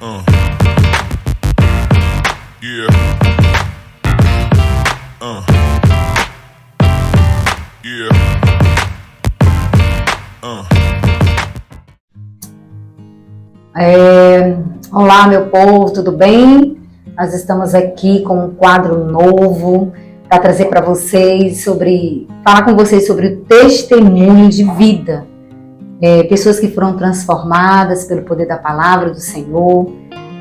Uh. Yeah. Yeah. Olá, meu povo, tudo bem? Nós estamos aqui com um quadro novo para trazer para vocês falar com vocês sobre o testemunho de vida. Pessoas que foram transformadas pelo poder da palavra do Senhor.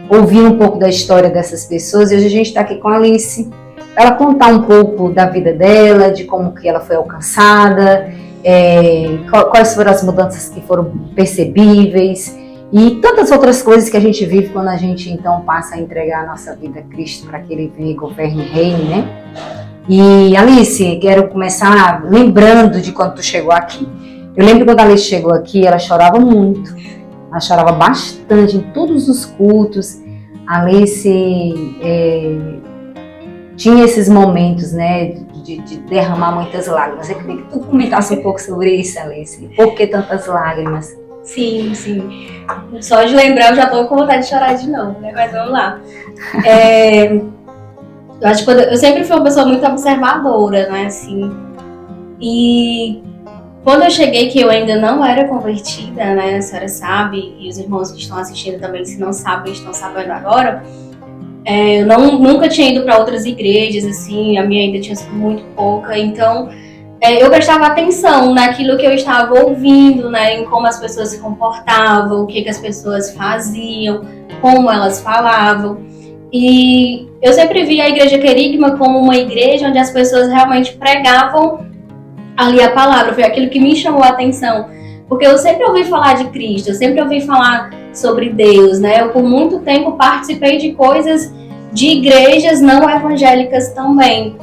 Ouvir um pouco da história dessas pessoas, e hoje a gente está aqui com a Alice, para ela contar um pouco da vida dela, de como que ela foi alcançada, quais foram as mudanças que foram percebíveis e tantas outras coisas que a gente vive quando a gente então passa a entregar a nossa vida a Cristo para que Ele venha e governe e reine, né? E Alice, quero começar lembrando de quando tu chegou aqui. Eu lembro quando a Alice chegou aqui, ela chorava muito. Ela chorava bastante em todos os cultos. A Alice tinha esses momentos, né, de derramar muitas lágrimas. Eu queria que tu comentasse um pouco sobre isso, Alice. Por que tantas lágrimas? Sim. Só de lembrar eu já tô com vontade de chorar de novo, né? Mas vamos lá. Eu acho que eu sempre fui uma pessoa muito observadora, né, assim. E quando eu cheguei, que eu ainda não era convertida, né, a senhora sabe, e os irmãos que estão assistindo também, se não sabem, estão sabendo agora, eu nunca tinha ido para outras igrejas, assim, a minha ainda tinha sido muito pouca, então eu prestava atenção naquilo que eu estava ouvindo, né, em como as pessoas se comportavam, o que as pessoas faziam, como elas falavam, e eu sempre vi a Igreja Querigma como uma igreja onde as pessoas realmente pregavam ali a palavra. Foi aquilo que me chamou a atenção, porque eu sempre ouvi falar de Cristo, eu sempre ouvi falar sobre Deus, né? Eu por muito tempo participei de coisas de igrejas não evangélicas também,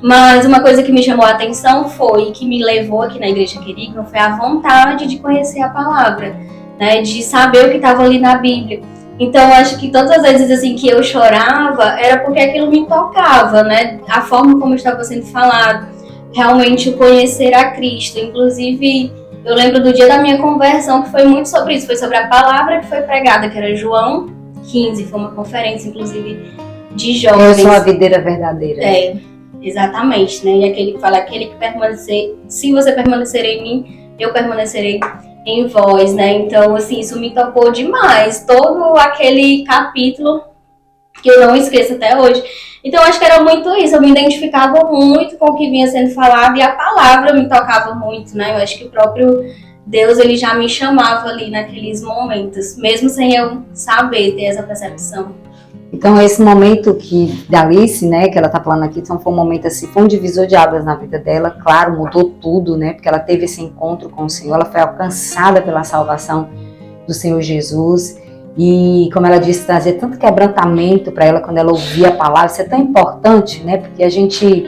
mas uma coisa que me chamou a atenção foi, que me levou aqui na Igreja Querigma, foi a vontade de conhecer a palavra, né? De saber o que estava ali na Bíblia. Então eu acho que todas as vezes assim que eu chorava era porque aquilo me tocava, né? A forma como estava sendo falado, realmente o conhecer a Cristo. Inclusive, eu lembro do dia da minha conversão, que foi muito sobre isso, foi sobre a palavra que foi pregada, que era João 15, foi uma conferência, inclusive, de jovens. Eu sou a videira verdadeira. Exatamente, né? E aquele que fala, aquele que permanecer, se você permanecer em mim, eu permanecerei em vós, né? Então, assim, isso me tocou demais, todo aquele capítulo que eu não esqueço até hoje. Então, acho que era muito isso, eu me identificava muito com o que vinha sendo falado e a palavra me tocava muito, né? Eu acho que o próprio Deus, ele já me chamava ali naqueles momentos, mesmo sem eu saber, ter essa percepção. Então, esse momento da Alice, né, que ela tá falando aqui, então foi um momento assim, foi um divisor de águas na vida dela, claro, mudou tudo, né, porque ela teve esse encontro com o Senhor, ela foi alcançada pela salvação do Senhor Jesus. E, como ela disse, trazer tanto quebrantamento para ela quando ela ouvia a palavra. Isso é tão importante, né? Porque a gente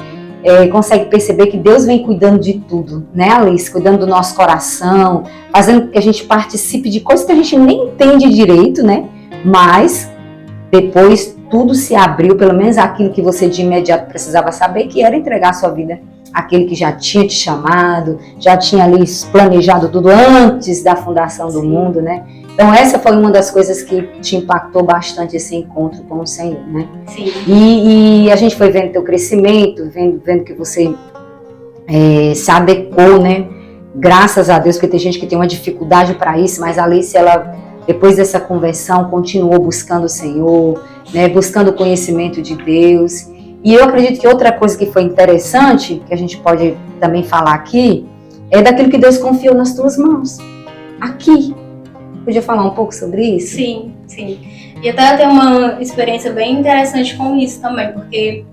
consegue perceber que Deus vem cuidando de tudo, né, Alice? Cuidando do nosso coração, fazendo que a gente participe de coisas que a gente nem entende direito, né? Mas depois tudo se abriu, pelo menos aquilo que você de imediato precisava saber, que era entregar a sua vida àquele que já tinha te chamado, já tinha ali planejado tudo antes da fundação do mundo, né? Então essa foi uma das coisas que te impactou bastante, esse encontro com o Senhor, né? Sim. E a gente foi vendo teu crescimento, vendo que você se adequou, né? Graças a Deus, porque tem gente que tem uma dificuldade para isso, mas a Alice, ela, depois dessa conversão, continuou buscando o Senhor, né? Buscando o conhecimento de Deus. E eu acredito que outra coisa que foi interessante, que a gente pode também falar aqui, é daquilo que Deus confiou nas tuas mãos. Aqui. Podia falar um pouco sobre isso? Sim. E até eu tenho uma experiência bem interessante com isso também, porque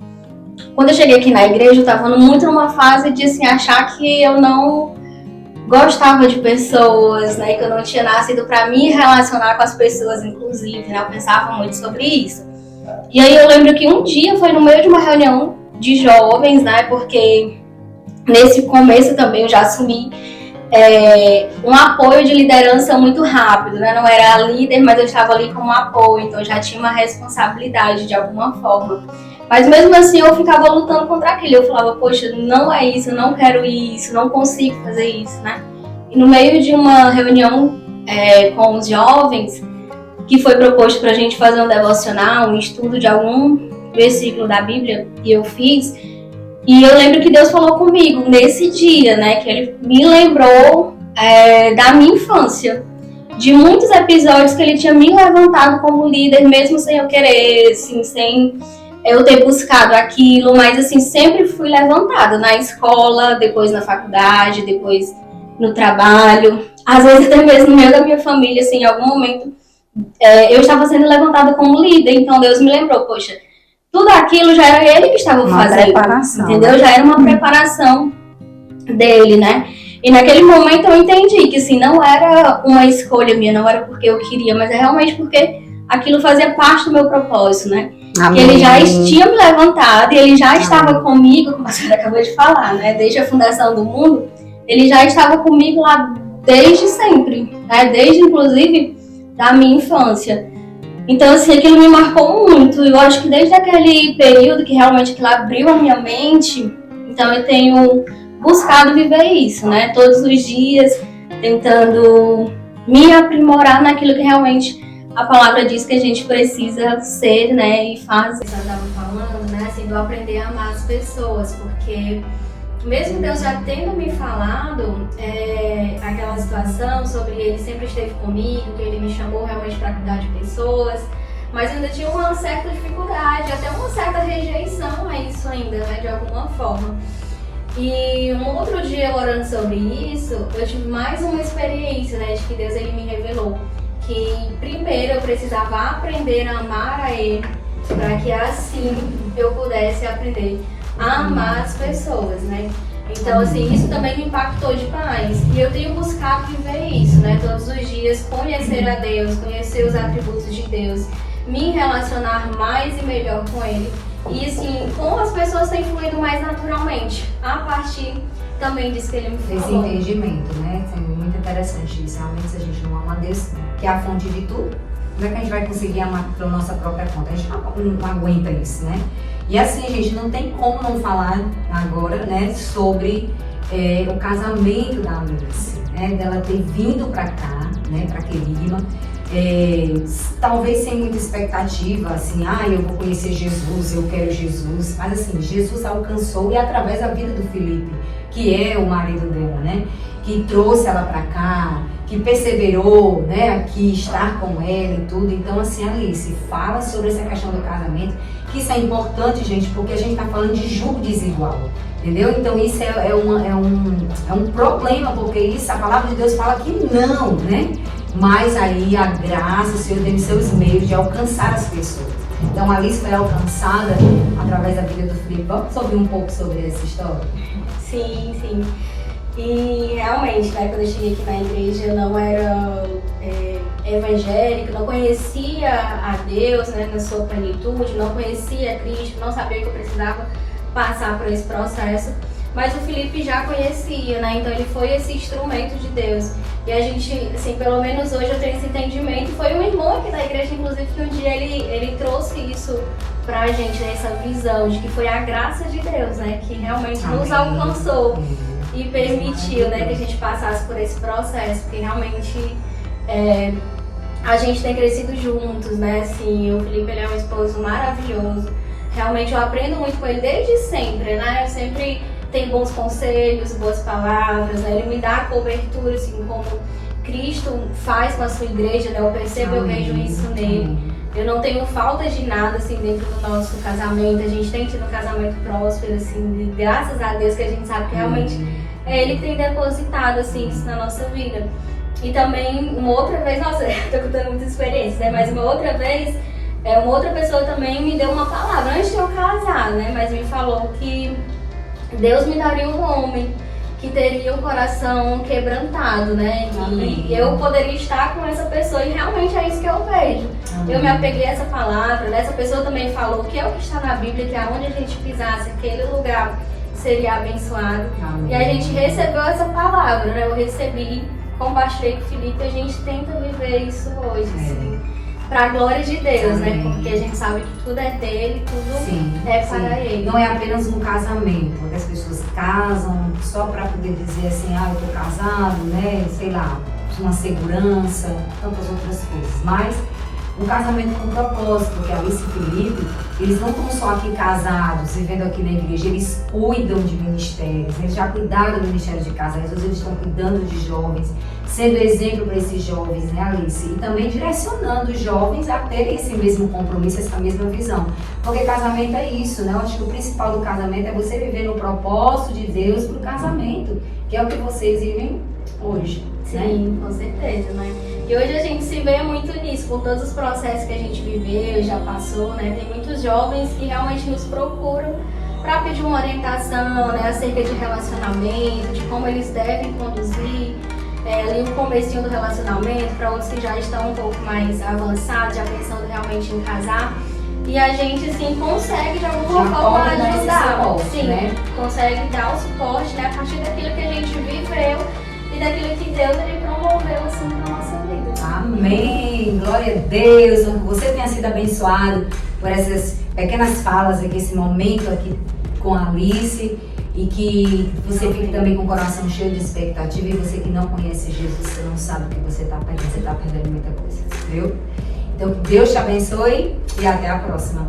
quando eu cheguei aqui na igreja, eu estava muito numa fase de assim, achar que eu não gostava de pessoas, né, que eu não tinha nascido para me relacionar com as pessoas, inclusive, né, eu pensava muito sobre isso. E aí eu lembro que um dia foi no meio de uma reunião de jovens, né, porque nesse começo também eu já assumi um apoio de liderança muito rápido, né? Não era a líder, mas eu estava ali como apoio, então eu já tinha uma responsabilidade de alguma forma. Mas mesmo assim eu ficava lutando contra aquilo, eu falava, poxa, não é isso, eu não quero isso, não consigo fazer isso, né? E no meio de uma reunião com os jovens, que foi proposto para a gente fazer um devocional, um estudo de algum versículo da Bíblia, e eu fiz. E eu lembro que Deus falou comigo nesse dia, né? Que Ele me lembrou da minha infância, de muitos episódios que Ele tinha me levantado como líder, mesmo sem eu querer, assim, sem eu ter buscado aquilo, mas assim, sempre fui levantada na escola, depois na faculdade, depois no trabalho, às vezes até mesmo no meio da minha família, assim, em algum momento eu estava sendo levantada como líder, então Deus me lembrou, poxa, tudo aquilo já era Ele que estava fazendo, entendeu? Já era uma preparação dele, né? E naquele momento eu entendi que assim, não era uma escolha minha, não era porque eu queria, mas é realmente porque aquilo fazia parte do meu propósito, né? Amém. Que Ele já tinha me levantado e Ele já estava comigo, como a senhora acabou de falar, né? Desde a fundação do mundo, Ele já estava comigo lá desde sempre, né? Desde inclusive da minha infância. Então, assim, aquilo me marcou muito. Eu acho que desde aquele período que realmente aquilo abriu a minha mente, então eu tenho buscado viver isso, né? Todos os dias, tentando me aprimorar naquilo que realmente a palavra diz que a gente precisa ser, né? E fazer. Eu estava falando, né? Assim, do aprender a amar as pessoas, porque mesmo Deus já tendo me falado aquela situação sobre Ele sempre esteve comigo, que Ele me chamou realmente para cuidar de pessoas, mas ainda tinha uma certa dificuldade, até uma certa rejeição a isso ainda, né, de alguma forma. E um outro dia, orando sobre isso, eu tive mais uma experiência, né, de que Deus Ele me revelou que primeiro eu precisava aprender a amar a Ele, para que assim eu pudesse aprender a amar as pessoas, né? Então, assim, isso também me impactou demais. E eu tenho buscado viver isso, né? Todos os dias, conhecer a Deus, conhecer os atributos de Deus, me relacionar mais e melhor com Ele. E, assim, como as pessoas têm fluído mais naturalmente, a partir também disso que Ele me falou. Esse entendimento, né? É muito interessante isso. Realmente, se a gente não ama a Deus, que é a fonte de tudo, como é que a gente vai conseguir amar pela nossa própria conta? A gente não aguenta isso, né? E assim, gente, não tem como não falar agora, né, sobre o casamento da Alice, né, dela ter vindo pra cá, né, pra Querigma, talvez sem muita expectativa, assim, eu vou conhecer Jesus, eu quero Jesus, mas assim, Jesus alcançou e através da vida do Felipe, que é o marido dela, né, que trouxe ela pra cá, que perseverou, né, aqui, estar com ela e tudo. Então, assim, Alice, fala sobre essa questão do casamento, que isso é importante, gente, porque a gente tá falando de julgo desigual, entendeu? Então, isso é um problema, porque isso, a palavra de Deus fala que não, né? Mas aí a graça, o Senhor tem seus meios de alcançar as pessoas. Então, a Alice foi alcançada através da vida do Felipe. Vamos ouvir um pouco sobre essa história? Sim, sim. E realmente, né, quando eu cheguei aqui na igreja, eu não era evangélica, não conhecia a Deus, né, na sua plenitude, não conhecia Cristo, não sabia que eu precisava passar por esse processo. Mas o Felipe já conhecia, né, então ele foi esse instrumento de Deus. E a gente, assim, pelo menos hoje eu tenho esse entendimento. Foi um irmão aqui da igreja, inclusive, que um dia ele trouxe isso pra gente, né, essa visão de que foi a graça de Deus, né, que realmente nos alcançou e permitiu, né, que a gente passasse por esse processo, porque realmente a gente tem crescido juntos, né, assim, o Felipe ele é um esposo maravilhoso, realmente eu aprendo muito com ele desde sempre, né, eu sempre tenho bons conselhos, boas palavras, né, ele me dá cobertura, assim, como Cristo faz com a sua igreja, né, eu percebo, eu vejo isso nele. Eu não tenho falta de nada, assim, dentro do nosso casamento. A gente tem tido um casamento próspero, assim, graças a Deus, que a gente sabe que realmente é Ele que tem depositado, assim, isso na nossa vida. E também, uma outra vez, nossa, tô contando muitas experiências, né? Mas uma outra vez, uma outra pessoa também me deu uma palavra, antes de eu casar, né? Mas me falou que Deus me daria um homem que teria o coração quebrantado, né? E eu poderia estar com essa pessoa e realmente é isso que eu vejo. Amém. Eu me apeguei a essa palavra, né? Essa pessoa também falou que é o que está na Bíblia, que aonde a gente pisasse, aquele lugar seria abençoado. Amém. E a gente recebeu essa palavra, né? Eu recebi, compartilhei com o Felipe e a gente tenta viver isso hoje, assim. Para a glória de Deus, amém, né? Porque a gente sabe que tudo é dele, tudo é para ele. Não é apenas um casamento, onde as pessoas casam só para poder dizer assim, eu tô casado, né? Sei lá, uma segurança, tantas outras coisas. Mas um casamento com propósito, porque Alice e Felipe, eles não estão só aqui casados, vivendo aqui na igreja, eles cuidam de ministérios, eles já cuidaram do ministério de casais, eles estão cuidando de jovens, sendo exemplo para esses jovens, né, Alice? E também direcionando os jovens a terem esse mesmo compromisso, essa mesma visão. Porque casamento é isso, né? Eu acho que o principal do casamento é você viver no propósito de Deus para o casamento, que é o que vocês vivem hoje. Sim, né? Com certeza, né? E hoje a gente se vê muito nisso, com todos os processos que a gente viveu, já passou, né? Tem muitos jovens que realmente nos procuram para pedir uma orientação, né? Acerca de relacionamento, de como eles devem conduzir ali o comecinho do relacionamento, para outros que já estão um pouco mais avançados, já pensando realmente em casar. E a gente, sim, consegue de alguma forma ajudar. Suporte, sim, né? consegue dar o suporte, né? A partir daquilo que a gente viveu e daquilo que Deus ele promoveu assim para nossa vida. Amém! Glória a Deus! Que você tenha sido abençoado por essas pequenas falas aqui, esse momento aqui com a Alice, e que você fique também com o coração cheio de expectativa. E você que não conhece Jesus, você não sabe o que você está perdendo muita coisa, viu? Então que Deus te abençoe e até a próxima.